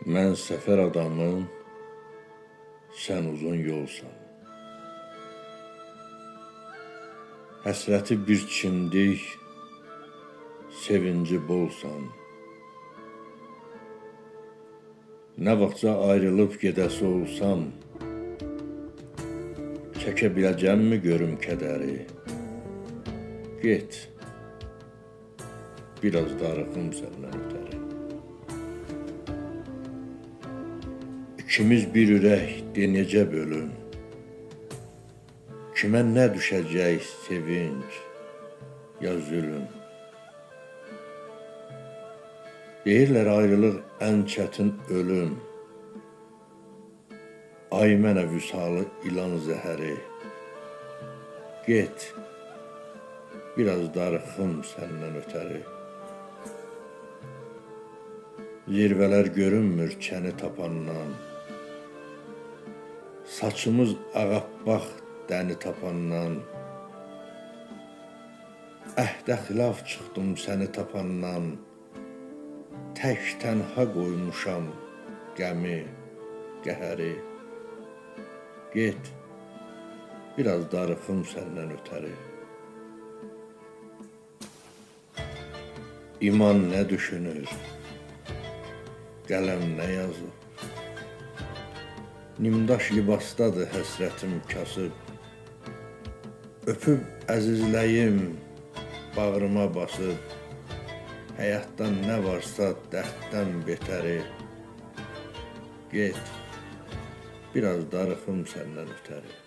Mən səfər adamım, sən uzun yolsan. Həsrəti bir çimdik, sevinci bolsan. Nə vaxtca ayrılıb gedəsi olsam, çəkə biləcəmmi görüm kədəri? Get, biraz darıxım səndən ötəri. İkimiz bir ürəkdir necə bölün? Kimə nə düşəcək sevinç ya zülüm? Deyirlər ayrılıq ən çətin ölüm. Ay mənə vüsalı ilan zəhəri. Get, biraz darıxım səndən ötəri. Zirvələr görünmür çəni tapandan. Saçımız ağappaq dəni tapandan. Əhdə xilaf çıxdım səni tapandan. Tək tənha qoymuşam qəmi, qəhəri. Get, biraz darıxım səndən ötəri. İman nə düşünür, qələm nə yazır? Nimdaş libasdadır həsrətim kasıb. Öpüb əzizləyim, bağrıma basıb. Həyatdan nə varsa dərddən betəri. Get, biraz darıxım səndən ötəri.